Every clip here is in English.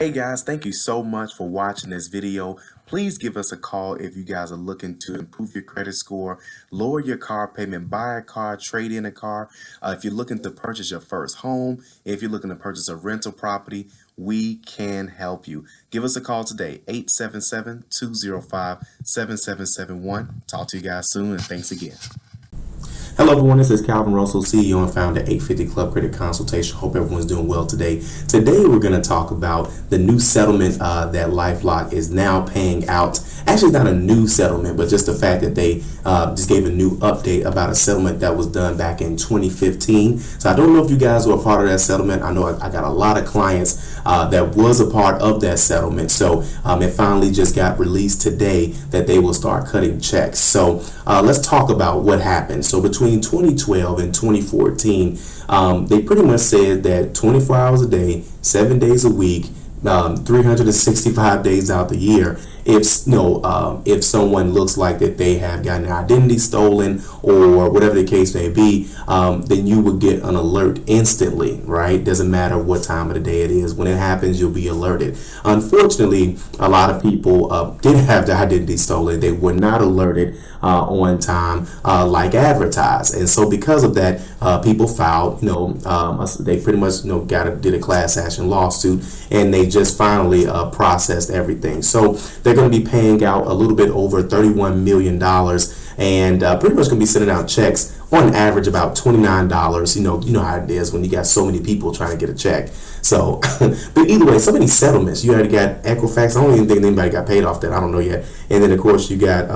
Hey guys, thank you so much for watching this video. Please give us a call if you guys are looking to improve your credit score, lower your car payment, buy a car, trade in a car. If you're looking to purchase your first home, if you're looking to purchase a rental property, we can help you. Give us a call today, 877-205-7771. Talk to you guys soon, and thanks again. Hello everyone, this is Calvin Russell, CEO and founder of 850 Club Credit Consultation. Hope everyone's doing well today. Today we're going to talk about the new settlement that Lifelock is now paying out. Actually not a new settlement, but just the fact that they just gave a new update about a settlement that was done back in 2015. So I don't know if you guys were a part of that settlement. I know I got a lot of clients that was a part of that settlement. So it finally just got released today that they will start cutting checks. So let's talk about what happened. So between 2012 and 2014, they pretty much said that 24 hours a day, 7 days a week, 365 days out the year, if someone looks like that they have gotten their identity stolen or whatever the case may be, then you would get an alert instantly, right? Doesn't matter what time of the day it is. When it happens, you'll be alerted. Unfortunately, a lot of people did have their identity stolen. They were not alerted on time like advertised, and so because of that, people filed, they pretty much did a class action lawsuit, and they just finally processed everything. So they're going to be paying out a little bit over $31 million, and pretty much going to be sending out checks on average about $29. You know how it is when you got so many people trying to get a check. So, but either way, so many settlements. You already got Equifax. I don't even think anybody got paid off that. I don't know yet. And then of course you got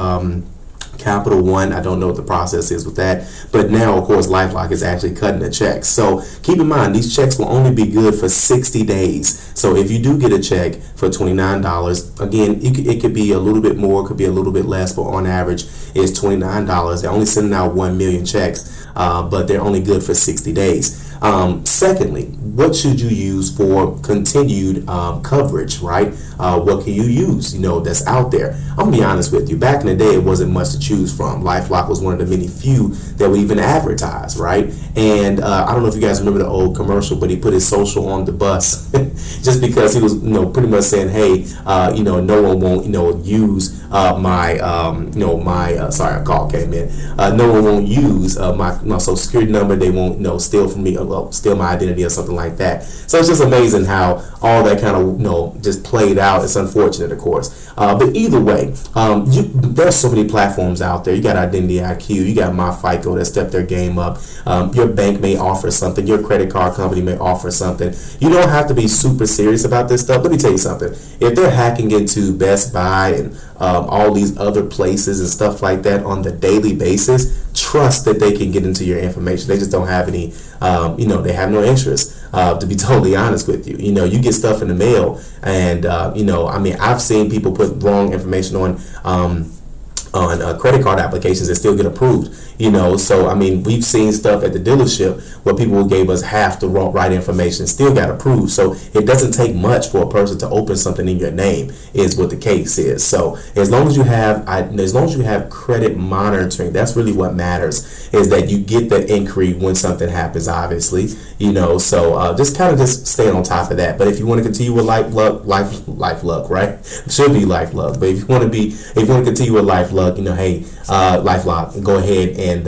Capital One. I don't know what the process is with that, but now of course Lifelock is actually cutting the checks. So keep in mind, these checks will only be good for 60 days. So if you do get a check for $29, again, it could be a little bit more, could be a little bit less, but on average it's $29. They're only sending out 1 million checks, but they're only good for 60 days. Secondly, what should you use for continued coverage, right? What can you use, that's out there? I'm gonna be honest with you. Back in the day, it wasn't much to choose from. Lifelock was one of the many few that we even advertised, right? And I don't know if you guys remember the old commercial, but he put his social on the bus just because he was, pretty much saying, hey, no one won't, use my, sorry, a call came in. No one won't use my social security number. They won't, steal from me, steal my identity or something like that. So it's just amazing how all that kind of, just played out. It's unfortunate, of course. But either way, there's so many platforms out there. You got Identity IQ, you got MyFICO that stepped their game up. Your bank may offer something. Your credit card company may offer something. You don't have to be super serious about this stuff. Let me tell you something. If they're hacking into Best Buy and all these other places and stuff like that on the daily basis, trust that they can get into your information. They just don't have any, they have no interest, to be totally honest with you. You get stuff in the mail and, I've seen people put wrong information on credit card applications that still get approved, so we've seen stuff at the dealership where people gave us half the right information, still got approved. So it doesn't take much for a person to open something in your name, is what the case is. So as long as you have credit monitoring, that's really what matters, is that you get the inquiry when something happens, obviously, so just stay on top of that. But if you want to continue with Lifelock, right? It should be Lifelock, but if you want to continue with Lifelock, hey, Lifelock, go ahead and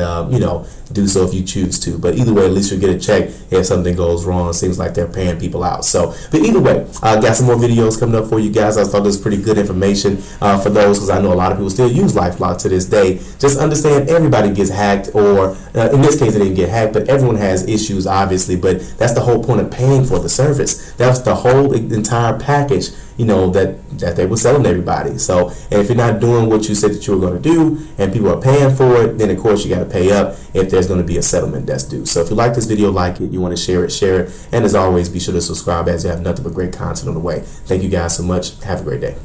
do so if you choose to. But either way, at least you'll get a check if something goes wrong. It seems like they're paying people out. So, but either way, I got some more videos coming up for you guys. I thought this was pretty good information for those, because I know a lot of people still use Lifelock to this day. Just understand, everybody gets hacked, or in this case, they didn't get hacked, but everyone has issues, obviously. But that's the whole point of paying for the service. That's the whole entire package, that they were selling everybody. So, and if you're not doing what you said that you were going to do, and people are paying for it, then of course you got to pay up if there's going to be a settlement that's due. So if you like this video, like it, you want to share it, and as always, be sure to subscribe, as you have nothing but great content on the way. Thank you guys so much. Have a great day.